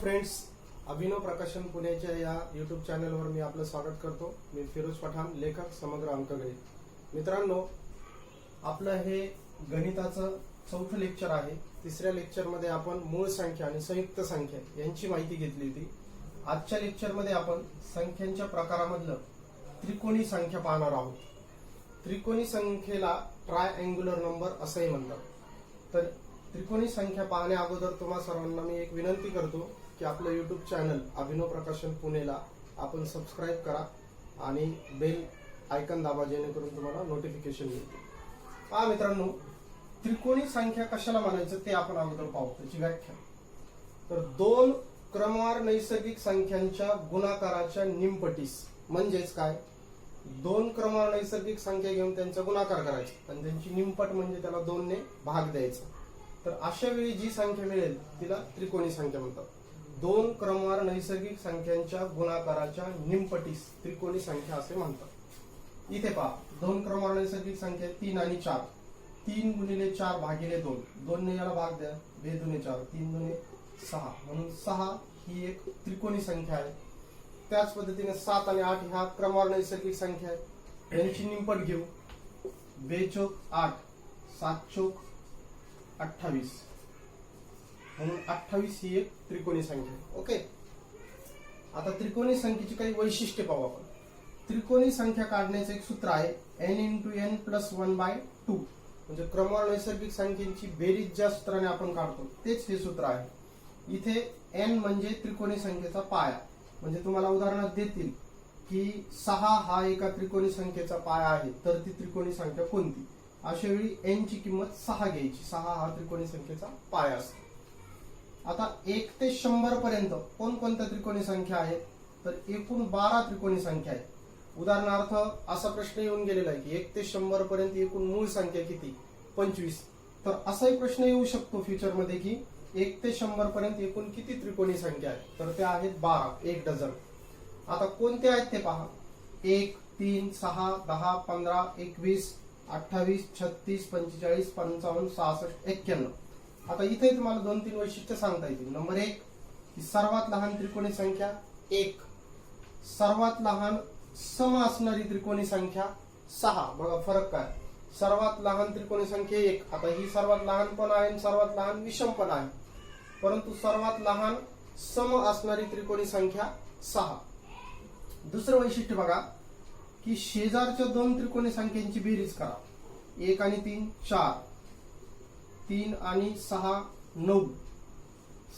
Friends, अभिनव प्रकाशन पुण्याच्या या यूट्यूब चॅनलवर मी आपलं स्वागत करतो। मी फिरोज पठाण, लेखक समग्र अंकगणित। मित्रांनो, आपलं हे गणिताचं चौथं लेक्चर आहे। तिसऱ्या लेक्चरमध्ये आपण मूळ संख्या आणि संयुक्त संख्या यांची माहिती घेतली होती। आजच्या लेक्चरमध्ये आपण संख्यांच्या प्रकारामधलं त्रिकोणी संख्या पाहणार आहोत। त्रिकोणी संख्येला ट्रायअँग्युलर नंबर असंही म्हणतात। तर त्रिकोणी संख्या पाहण्या अगोदर तुम्हा सर्वांना मी एक विनंती करतो की आपलं यूट्यूब चॅनल अभिनव प्रकाशन पुणेला आपण सबस्क्राईब करा आणि बेल आयकॉन दाबा, जेणेकरून तुम्हाला नोटिफिकेशन मिळते। पहा मित्रांनो, त्रिकोणी संख्या कशाला म्हणायचं ते आपण अगोदर पाहू, त्याची व्याख्या। तर दोन क्रमवार नैसर्गिक संख्यांच्या गुणाकाराच्या निमपटीस, म्हणजेच काय, दोन क्रमवार नैसर्गिक संख्या घेऊन त्यांचा गुणाकार करायचा आणि त्यांची निमपट म्हणजे त्याला 2 ने भाग द्यायचा। तर अशा वेळी जी संख्या मिळेल तिला त्रिकोणी संख्या म्हणतात। दोन क्रमवार नैसर्गिक संख्यांच्या गुणाकाराच्या निमपटीस त्रिकोणी संख्या असे म्हणतात। इथे पहा, दोन क्रमवार नैसर्गिक संख्या 3 आणि 4। 3 गुणिले 4 भागिले 2, 2 ने याला भाग द्या, 2 दुणे 4, 3 दुणे 6, म्हणून 6 ही एक त्रिकोणी संख्या आहे। त्याच पद्धतीने 7 आणि 8 ह्या क्रमवार नैसर्गिक संख्या आहे, यांची निमपट घेऊ। 2 चौक 8, 7 चौक 28, म्हणून 28 ही एक त्रिकोणी संख्या आहे। ओके, आता त्रिकोणी संख्येची काही वैशिष्ट्ये पाहू आपण। त्रिकोणी संख्या काढण्याचं एक सूत्र आहे, n × n + 1/2, म्हणजे क्रमवार नैसर्गिक संख्येची बेरीज ज्या सूत्राने आपण काढतो तेच हे सूत्र आहे। इथे n म्हणजे त्रिकोणी संख्येचा पाया, म्हणजे तुम्हाला उदाहरणात देतील की 6 हा एका त्रिकोणी संख्येचा पाया आहे, तर ती त्रिकोणी संख्या कोणती। अशा वेळी n ची किंमत 6 घ्यायची, 6 हा त्रिकोणी संख्येचा पाया असतो। आता 1 ते 100 पर्यंत कोणकोणत्या त्रिकोणी संख्या आहेत, तर एकूण 12 त्रिकोणी संख्या आहेत। उदाहरणार्थ असा प्रश्न येऊन गेलेला आहे की 1 ते 100 पर्यंत एकूण मूळ संख्या किती, 25। तर असाही प्रश्न येऊ शकतो फ्युचरमध्ये की 1 ते 100 पर्यंत एकूण किती त्रिकोणी संख्या आहेत, तर त्या आहेत 12, 1 डझन। आता कोणते आहेत ते पहा, 1, 3, 6, 10, 15, 21, 28, 36, 45, 55, 66, 91। आता इथे तुम्हाला 2-3 वैशिष्ट्य सांगता येतील। नंबर 1 की सर्वात लहान त्रिकोणी संख्या 1, सर्वात लहान सम असणारी त्रिकोणी संख्या 6। बघा फरक काय, सर्वात लहान त्रिकोणी संख्या 1, आता ही सर्वात लहान पण आहे आणि सर्वात लहान विषम पण आहे, परंतु सर्वात लहान सम असणारी त्रिकोणी संख्या 6। दुसरं वैशिष्ट्य बघा की शेजारच्या 2 त्रिकोणी संख्यांची बेरीज करा, 1 आणि 3 4, 3 आणि 6 9,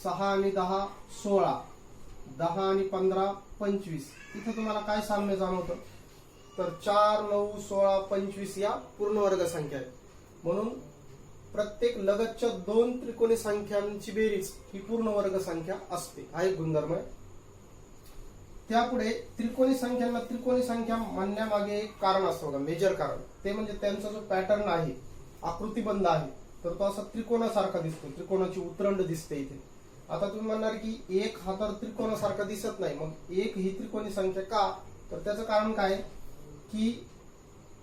6 आणि 10 16, 10 आणि 15 25। इथे तुम्हाला काय साम्य जाणवतं, तर 4, 9, 16, 25 या पूर्णवर्ग संख्या आहेत, म्हणून प्रत्येक लगतच्या 2 त्रिकोणी संख्यांची बेरीज ही पूर्णवर्ग संख्या असते, हा एक गुणधर्म आहे। त्यापुढे त्रिकोणी संख्यांना त्रिकोणी संख्या म्हणण्यामागे एक कारण असतं, मेजर कारण, ते म्हणजे त्यांचा जो पॅटर्न आहे, आकृतीबंध आहे, तर तो असा त्रिकोणासारखा दिसतो, त्रिकोणाची उतरंड दिसते इथे। आता तुम्ही म्हणणार की 1 हा तर त्रिकोणासारखा दिसत नाही, मग 1 ही त्रिकोणी संख्या का, तर त्याचं कारण काय की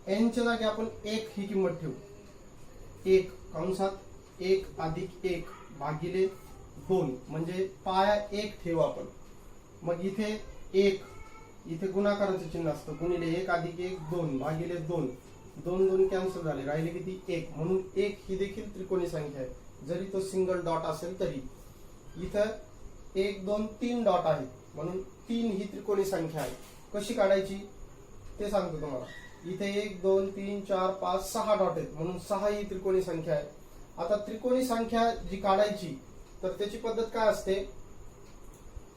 n च्या जागी आपण 1 ही किंमत ठेवू, 1 कंसात 1 + 1 भागिले 2, म्हणजे पाया 1 ठेवू आपण। मग इथे 1, इथे गुणाकाराचं चिन्ह असतं, गुणिले 1 + 1 2 भागिले 2, 2 2 कॅन्सल झाले, राहिले किती 1, म्हणून 1 ही देखील त्रिकोणी संख्या आहे, जरी तो सिंगल डॉट असेल तरी। इथं 1 2 3 डॉट आहे, म्हणून 3 ही त्रिकोणी संख्या आहे। कशी काढायची ते सांगतो तुम्हाला। इथे 1 2 3 4 5 6 डॉट आहेत, म्हणून 6 ही त्रिकोणी संख्या आहे। आता त्रिकोणी संख्या जी काढायची, तर त्याची पद्धत काय असते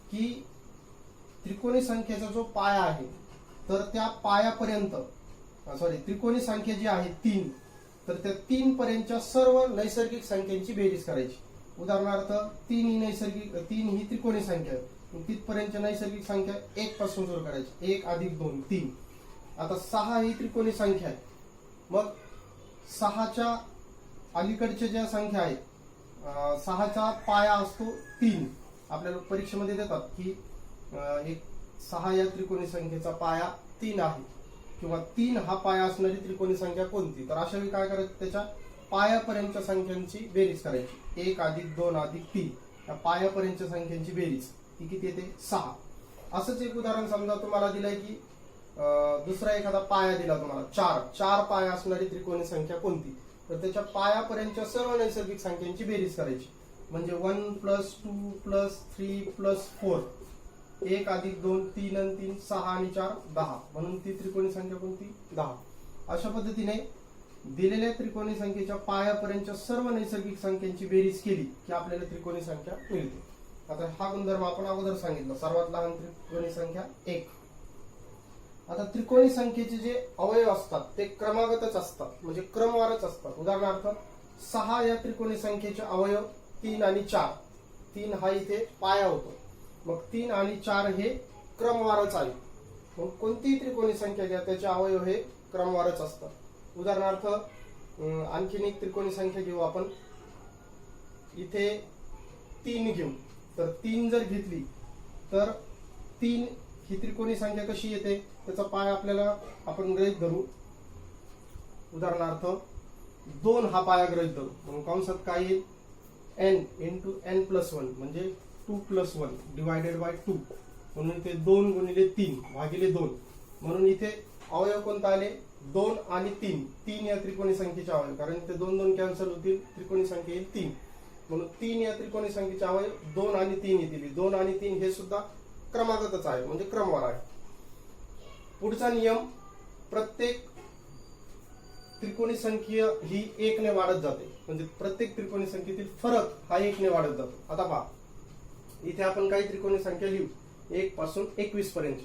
की त्रिकोणी संख्येचा जो पाया आहे, तर त्या पायापर्यंत, त्रिकोणी संख्या जी आहे 3, तर त्या 3 पर्यंतच्या सर्व नैसर्गिक संख्यांची बेरीज करायची। उदाहरणार्थ 3 ही नैसर्गिक, 3 ही त्रिकोणी संख्या आहे, तिथपर्यंतच्या नैसर्गिक संख्या 1 पासून सुरू करायची, 1 + 2 3। आता 6 ही त्रिकोणी संख्या आहे, मग 6च्या अलीकडच्या ज्या संख्या आहेत, 6चा पाया असतो 3, आपल्याला परीक्षेमध्ये देतात की 6 या त्रिकोणी संख्येचा पाया 3 आहे, किंवा 3 हा पाया असणारी त्रिकोणी संख्या कोणती, तर अशा वेळी काय करायचं, त्याच्या पायापर्यंतच्या संख्यांची बेरीज करायची, 1 + 2 + 3, या पायापर्यंतच्या संख्यांची बेरीज। ती किती येते 6. असंच एक उदाहरण समजा तुम्हाला दिलंय की दुसरा एखादा पाया दिला तुम्हाला 4 पाया असणारी त्रिकोणी संख्या कोणती, तर त्याच्या पायापर्यंतच्या सर्व नैसर्गिक संख्यांची बेरीज करायची. म्हणजे 1 + 2 + 3 + 4 1 + 2 3 आणि 3 6 आणि 4 10, म्हणून ती त्रिकोणी संख्या कोणती 10. अशा पद्धतीने दिलेल्या त्रिकोणी संख्येच्या पायापर्यंतच्या सर्व नैसर्गिक संख्यांची बेरीज केली की आपल्याला त्रिकोणी संख्या मिळते. आता हा गुणधर्म आपण अगोदर सांगितलं, सर्वात लहान त्रिकोणी संख्या 1. आता त्रिकोणी संख्येचे जे अवयव असतात ते क्रमागतच असतात, म्हणजे क्रमवारच असतात. उदाहरणार्थ 6 या त्रिकोणी संख्येचे अवयव 3 आणि 4. 3 हा इथे पाया होतो, मग 3 आणि 4 हे क्रमवारच आहे. मग कोणतीही त्रिकोणी संख्या घ्या त्याचे अवयव हे क्रमवारच असतात. उदाहरणार्थ आणखीन एक त्रिकोणी संख्या घेऊ आपण, इथे 3 घेऊ. तर 3 जर घेतली तर 3 ही त्रिकोणी संख्या कशी येते, त्याचा पाय आपल्याला आपण गृहीत धरू. उदाहरणार्थ 2 हा पाया गृहीत धरू. म्हणून कंसात काय येईल, n × n + 1 म्हणजे 2 + 1 / 2. म्हणून इथे 2 × 3 / 2. म्हणून इथे अवयव कोणता आले 2 आणि 3. 3 या त्रिकोणी संख्येचे अवयव, कारण इथे 2 2 कॅन्सल होतील, त्रिकोणी संख्या येईल 3. म्हणून 3 या त्रिकोणी संख्येचे अवयव 2 आणि 3 येतील. 2 आणि 3 हे सुद्धा क्रमागतच आहे, म्हणजे क्रमवार आहे. पुढचा नियम, प्रत्येक त्रिकोणी संख्या ही 1 ने वाढत जाते, म्हणजे प्रत्येक त्रिकोणी संख्येतील फरक हा 1 ने वाढत जातो. आता पहा, इथे आपण काही त्रिकोणी संख्या लिहू 1 पासून 21 पर्यंत.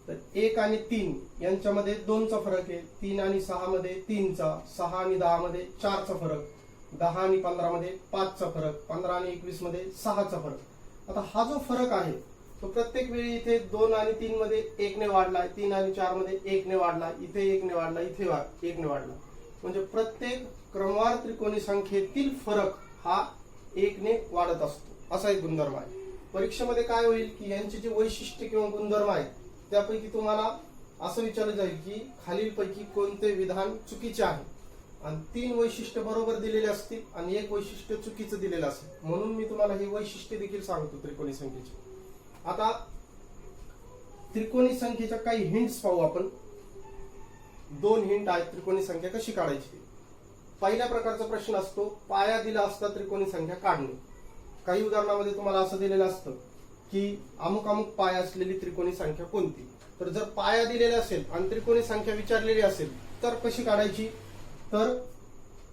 तर 1 आणि 3 यांच्यामध्ये 2चा फरक आहे. 3 आणि 6 मध्ये 3चा, 6 आणि 10 मध्ये 4चा फरक, 10 आणि 15 मध्ये 5चा फरक, 15 आणि 21 मध्ये 6चा फरक. आता हा जो फरक आहे तो प्रत्येक वेळी इथे 2 आणि 3 मध्ये 1 ने वाढलाय, 3 आणि 4 मध्ये 1 ने वाढलाय, इथे 1 ने वाढला, इथे 1 ने वाढला. म्हणजे प्रत्येक क्रमवार त्रिकोणी संख्येतील फरक हा 1 ने वाढत असतो. असा एक गुणधर्म आहे. परीक्षेमध्ये काय होईल की यांचे जे वैशिष्ट्य किंवा गुणधर्म आहेत त्यापैकी तुम्हाला असं विचारलं जाईल की खालीलपैकी कोणते विधान चुकीचे आहे, आणि 3 वैशिष्ट्य बरोबर दिलेले असतील आणि 1 वैशिष्ट्य चुकीचं दिलेलं असेल. म्हणून मी तुम्हाला हे वैशिष्ट्य देखील सांगतो त्रिकोणी संख्येचे. आता त्रिकोणी संख्येच्या काही हिंट्स पाहू आपण. 2 हिंट आहेत त्रिकोणी संख्या कशी काढायची. पहिल्या प्रकारचा प्रश्न असतो, पाया दिला असता त्रिकोणी संख्या काढणे. काही उदाहरणामध्ये तुम्हाला असं दिलेलं असतं की अमुक अमुक पाया असलेली त्रिकोणी संख्या कोणती. तर जर पाया दिलेला असेल आणि त्रिकोणी संख्या विचारलेली असेल तर कशी काढायची, तर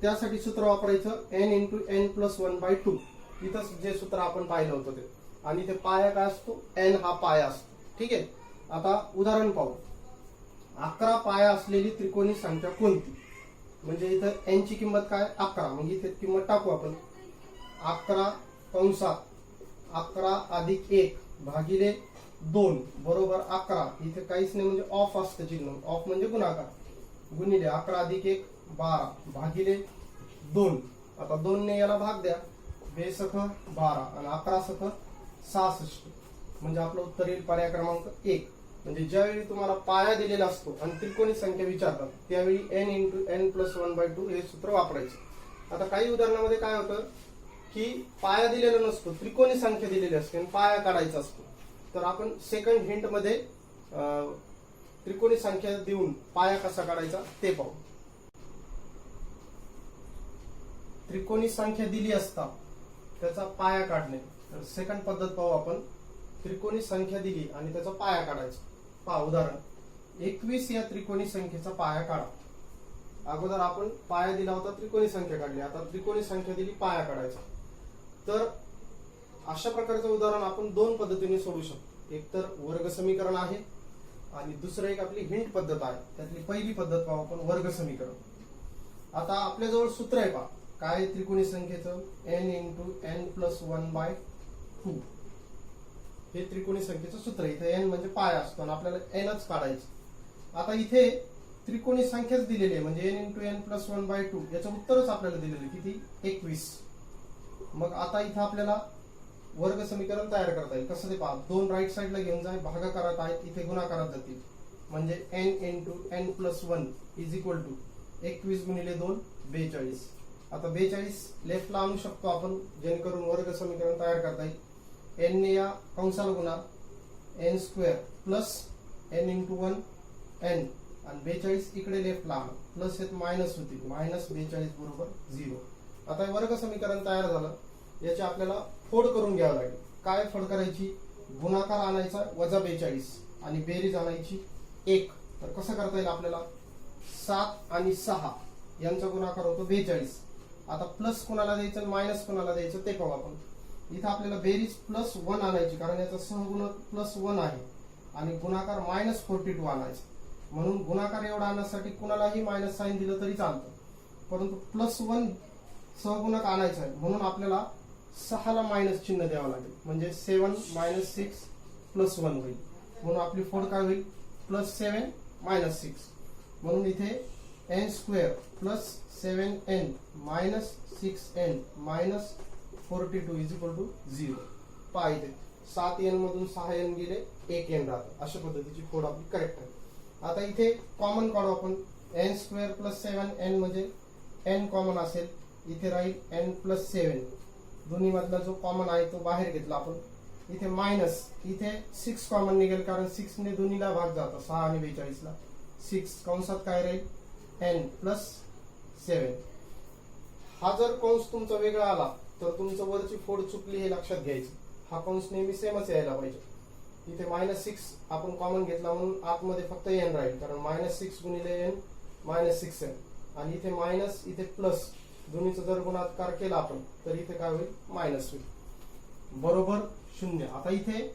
त्यासाठी सूत्र वापरायचं n × n + 1/2. इथं जे सूत्र आपण पाहिलं होतं ते. आणि इथे पाया काय असतो, n हा पाया असतो. ठीक आहे. आता उदाहरण पाहू. 11 पाया असलेली त्रिकोणी संख्या कोणती, म्हणजे इथं n ची किंमत काय 11, म्हणजे इथे किंमत टाकू आपण. 11 कंसात 11 + 1 / 2 बरोबर 11. इथे काहीच नाही, म्हणजे ऑफ असतं चिन्ह. ऑफ म्हणजे गुणाकार. गुणिले 11 + 1 12 / 2. आता 2 ने याला भाग द्या. 2 सख 12 आणि 11 सख 66. म्हणजे आपलं उत्तर येईल पर्याय क्रमांक 1. म्हणजे ज्यावेळी तुम्हाला पाया दिलेला असतो आणि त्रिकोणी संख्या विचारतात त्यावेळी n × n + 1/2 हे सूत्र वापरायचं. आता काही उदाहरणामध्ये काय होतं की पाया दिलेला नसतो, त्रिकोणी संख्या दिलेली असते आणि पाया काढायचा असतो. तर आपण सेकंड हिंट मध्ये त्रिकोणी संख्या देऊन पाया कसा काढायचा ते पाहू. त्रिकोणी संख्या दिली असता त्याचा पाया काढणे. तर सेकंड पद्धत पाहू आपण. त्रिकोणी संख्या दिली आणि त्याचा पाया काढायचा. पहा उदाहरण, 21 या त्रिकोणी संख्येचा पाया काढा. अगोदर आपण पाया दिला होता, त्रिकोणी संख्या काढली. आता त्रिकोणी संख्या दिली, पाया काढायचा. तर अशा प्रकारचं उदाहरण आपण 2 पद्धतीने सोडवू शकतो. एक तर वर्ग समीकरण आहे आणि दुसरं एक आपली हिंट पद्धत आहे. त्यातली पहिली पद्धत पाहू आपण, वर्ग समीकरण. आता आपल्याजवळ सूत्र आहे, पहा काय त्रिकोणी संख्येचं, n × n + 1/2. हे त्रिकोणी संख्येचं सूत्र आहे. इथे n म्हणजे पाया असतो आणि आपल्याला nच काढायचं. आता इथे त्रिकोणी संख्याच दिलेली आहे, म्हणजे n × n + 1/2. याचं उत्तरच आपल्याला दिलेलं आहे किती, 21. मग आता इथं आपल्याला वर्ग समीकरण तयार करता येईल. कसं ते पहा, 2 राईट साईडला घेऊन जाय, भागाकारात आहेत, इथे गुणाकारात जातील. म्हणजे n × n + 1 = 21 × 2 42. आता 42 लेफ्टला आणू शकतो आपण, जेणेकरून वर्ग समीकरण तयार करता येईल. एन ने या कंसाला गुणा n square plus n into 1 n आणि 42 इकडे लेफ्टला आणा प्लस येत मायनस होतील मायनस 42 बरोबर 0. आता हे वर्ग समीकरण तयार झालं. याची आपल्याला फोड करून घ्यावं लागेल. काय फोड करायची? गुणाकार आणायचा वजा 42 आणि बेरीज आणायची 1. तर कसं करता येईल आपल्याला? 7 आणि 6 यांचा गुणाकार होतो 42. आता प्लस कोणाला द्यायचं आणि मायनस कोणाला द्यायचं ते पाहू आपण. इथं आपल्याला बेरीज प्लस 1 आणायची कारण याचा सहगुणक प्लस 1 आहे आणि गुणाकार मायनस 42 आणायचा. म्हणून गुणाकार एवढा आणण्यासाठी कुणालाही मायनस साइन दिलं तरी चालतं, परंतु प्लस 1 सहगुणक आणायचा आहे म्हणून आपल्याला 6 ला मायनस चिन्ह द्यावं लागेल. म्हणजे 7 मायनस 6 प्लस 1 होईल. म्हणून आपली फोड काय होईल? Plus 7 minus 6. म्हणून इथे n square plus 7n minus 6n minus 42 is equal to 0. पहा इथे 7n मधून 6n गेले 1n राहतं. अशा पद्धतीची फोड आपली करेक्ट आहे. आता इथे कॉमन काढू आपण. एन स्क्वेअर प्लस 7n म्हणजे n कॉमन असेल. इथे राहील n प्लस 7. दोन्ही मधला जो कॉमन आहे तो बाहेर घेतला आपण. इथे मायनस इथे 6 कॉमन निघेल कारण 6 ने दोन्हीला भाग जातो 6 आणि 42 ला. 6 कंसात काय राहील? n plus 7. हा जर कंस तुमचा वेगळा आला तर तुमचं वरची फोड चुकली हे लक्षात घ्यायचं. हा कंस नेहमी सेमच यायला पाहिजे. इथे मायनस 6 आपण कॉमन घेतला म्हणून आतमध्ये फक्त n राहील कारण मायनस 6 गुणिले n मायनस 6n आणि इथे मायनस इथे प्लस दोन्हीचा जर गुणाकार केला आपण तर इथे काय होईल? मायनस होईल बरोबर 0. आता इथे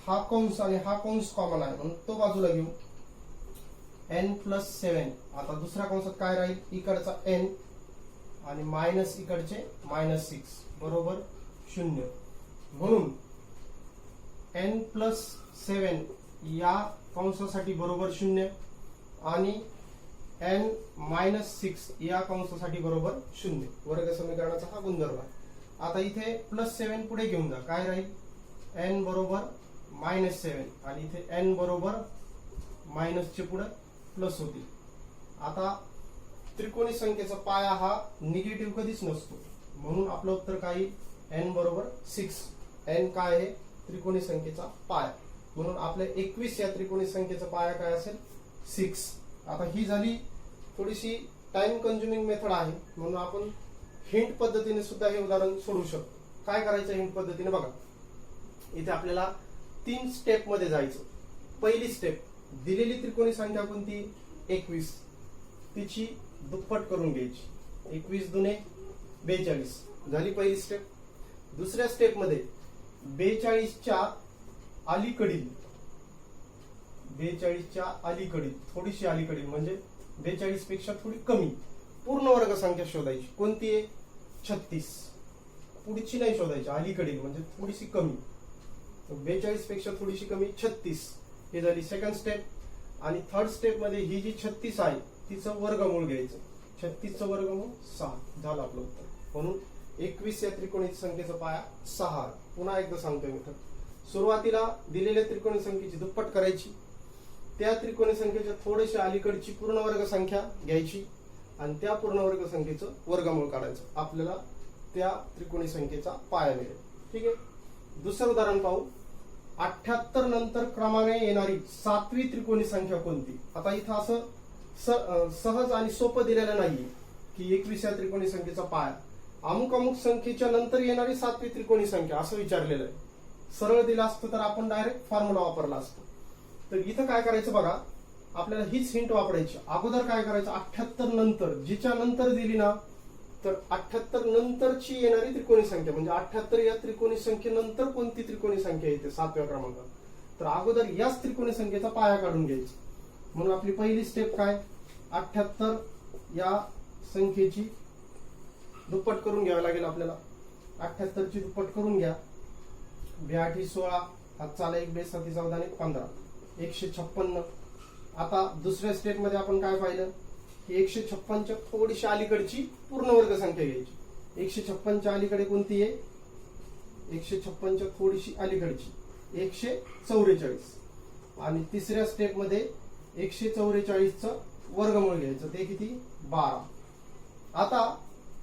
हा कंस आणि हा कंस कॉमन आहे म्हणून तो बाजूला घेऊ. n plus 7. आता दुसऱ्या कंसात काय राहील? इकडचा n आणि मायनस इकडचे मायनस 6 बरोबर 0. म्हणून n प्लस 7 या कंसासाठी बरोबर 0 आणि n मायनस 6 या कंसासाठी बरोबर 0. वर्ग समीकरणाचा हा गुणधर्म आहे. आता इथे प्लस 7 पुढे घेऊन जा. काय राहील? n बरोबर मायनस 7 आणि इथे n बरोबर मायनसचे पुढे प्लस होतील. आता त्रिकोणी संख्येचा पाया हा निगेटिव्ह कधीच नसतो म्हणून आपलं उत्तर काय? n बरोबर 6. n काय आहे? त्रिकोणी संख्येचा पाया. म्हणून आपल्या 21 या त्रिकोणी संख्येचा पाया काय असेल? 6. आता ही झाली थोडीशी टाइम कंझ्युमिंग मेथड आहे म्हणून आपण हिंट पद्धतीने सुद्धा हे उदाहरण सोडवू शकतो. काय करायचं हिंट पद्धतीने? बघा इथे आपल्याला 3 स्टेप मध्ये जायचं. पहिली स्टेप, दिलेली त्रिकोणी संख्या कोणती? 21. तिची दुप्पट करून घ्यायची. 21 दुने 42 झाली पहिली स्टेप. दुसऱ्या स्टेप मध्ये 42च्या अलीकडील 42च्या अलीकडील थोडीशी अलीकडील म्हणजे 42 पेक्षा थोडी कमी पूर्ण वर्ग संख्या शोधायची. कोणती आहे? 36. पुढची नाही शोधायची, अलीकडील म्हणजे थोडीशी कमी. 42 पेक्षा थोडीशी कमी 36 ही झाली सेकंड स्टेप. आणि थर्ड स्टेप मध्ये ही जी 36 आहे तिचं वर्गमूळ घ्यायचं. 36चं वर्गमूळ 6 झालं आपलं उत्तर. म्हणून 21 या त्रिकोणी संख्येचा पाया 6. पुन्हा एकदा सांगतोय मी. सुरुवातीला दिलेल्या त्रिकोणी संख्येची दुप्पट करायची. त्या त्रिकोणी संख्येच्या थोडीशी अलीकडची पूर्ण वर्ग संख्या घ्यायची आणि त्या पूर्ण वर्ग संख्येचं वर्गमूळ काढायचं. आपल्याला त्या त्रिकोणी संख्येचा पाया मिळेल. ठीक आहे. दुसरं उदाहरण पाहू. 78 नंतर क्रमाने येणारी 7वी त्रिकोणी संख्या कोणती? आता इथं असं सहज आणि सोपं दिलेलं नाहीये की 21 या त्रिकोणी संख्येचा पाया अमुक अमुक संख्येच्या नंतर येणारी 7वी त्रिकोणी संख्या असं विचारलेलं आहे. सरळ दिलं असतं तर आपण डायरेक्ट फॉर्म्युला वापरला असतो. तर इथं काय करायचं बघा, आपल्याला हीच हिंट वापरायची. अगोदर काय करायचं? 78 नंतर जिच्या नंतर दिली ना तर 78 नंतरची येणारी त्रिकोणी संख्या म्हणजे 78 या त्रिकोणी संख्येनंतर कोणती त्रिकोणी संख्या येते 7व्या क्रमांकावर, तर अगोदर याच त्रिकोणी संख्येचा पाया काढून घ्यायचा. म्हणून आपली पहिली स्टेप काय? 78 या संख्येची दुप्पट करून घ्यावी लागेल आपल्याला. 78 ची दुप्पट करून घ्या. 82 16 हात चाला 1 बेस 7 14 15 156. आता दुसऱ्या स्टेप मध्ये आपण काय पाहिलं की 156च्या थोडीशी अलीकडची पूर्ण वर्ग संख्या घ्यायची. 156च्या अलीकडे कोणती आहे? 156च्या थोडीशी अलीकडची 144. आणि तिसऱ्या स्टेप मध्ये 144चं वर्गमूळ घ्यायचं. ते किती? 12. आता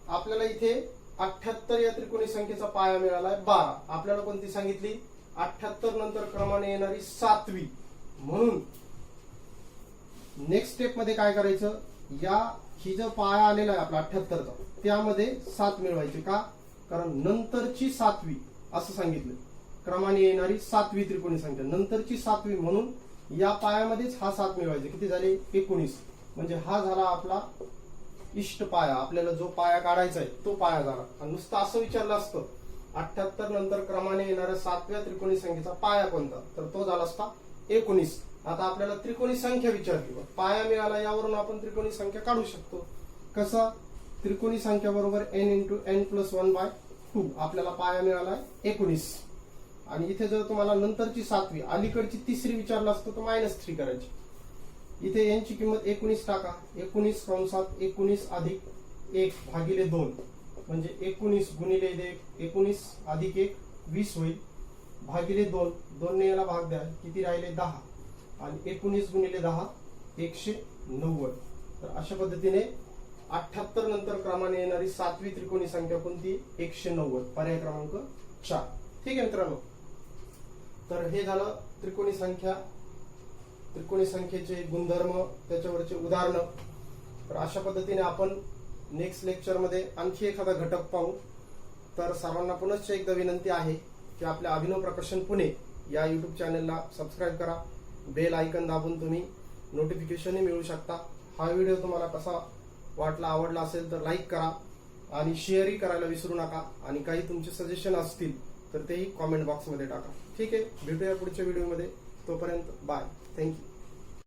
आपल्याला इथे 78 या त्रिकोणी संख्येचा पाया मिळालाय 12. आपल्याला कोणती सांगितली? 78 नंतर क्रमाने येणारी 7वी. म्हणून नेक्स्ट स्टेप मध्ये काय करायचं, ही जो पाया आलेला आहे आपला 78चा, त्यामध्ये 7 मिळवायचे. का? कारण नंतरची 7वी असं सांगितलं. क्रमाने येणारी 7वी त्रिकोणी संख्या, नंतरची 7वी, म्हणून या पायामध्येच हा 7 मिळवायचे. किती झाले? 19. म्हणजे हा झाला आपला इष्ट पाया. आपल्याला जो पाया काढायचा आहे तो पाया झाला. आणि नुसतं असं विचारलं असतं 78 नंतर क्रमाने येणाऱ्या 7व्या त्रिकोणी संख्येचा पाया कोणता, तर तो झाला असता 19. आता आपल्याला त्रिकोणी संख्या विचारली, पाया मिळाला, यावरून आपण त्रिकोणी संख्या काढू शकतो. कसं? त्रिकोणी संख्या बरोबर n इंटू n प्लस 1/2. आपल्याला पाया मिळाला 19. आणि इथे जर तुम्हाला नंतरची 7वी, अलीकडची 3री विचारलं असतं तर -3 करायची. इथे n ची किंमत 19 टाका. 19 कंसात 19 अधिक 1 भागिले 2, म्हणजे 19 गुणिले 19 अधिक 1 20 होईल, भागिले 2. 2 ने याला भाग द्या, किती राहिले? 10. आणि 19 गुणिले 10 190. तर अशा पद्धतीने 78 नंतर क्रमाने येणारी 7वी त्रिकोणी संख्या कोणती? 190. पर्याय क्रमांक 4. ठीक आहे मित्रांनो. तर हे झालं त्रिकोणी संख्या, त्रिकोणी संख्येचे गुणधर्म, त्याच्यावरचे उदाहरण. तर अशा पद्धतीने आपण नेक्स्ट लेक्चर मध्ये आणखी एखादा घटक पाहू. तर सर्वांना पुनश्च एकदा विनंती आहे की आपल्या अभिनव प्रकाशन पुणे या युट्यूब चॅनलला सबस्क्राईब करा. बेल आयकन दाबून तुम्ही नोटिफिकेशन मिळवू शकता. हा व्हिडिओ तुम्हाला कसा वाटला, आवडला असेल तर लाईक करा आणि शेअरही करायला विसरू नका. आणि काही तुमचे सजेशन असतील तर तेही कॉमेंट बॉक्समध्ये टाका. ठीक आहे, भेटूया पुढच्या व्हिडिओमध्ये. तोपर्यंत बाय. थँक्यू.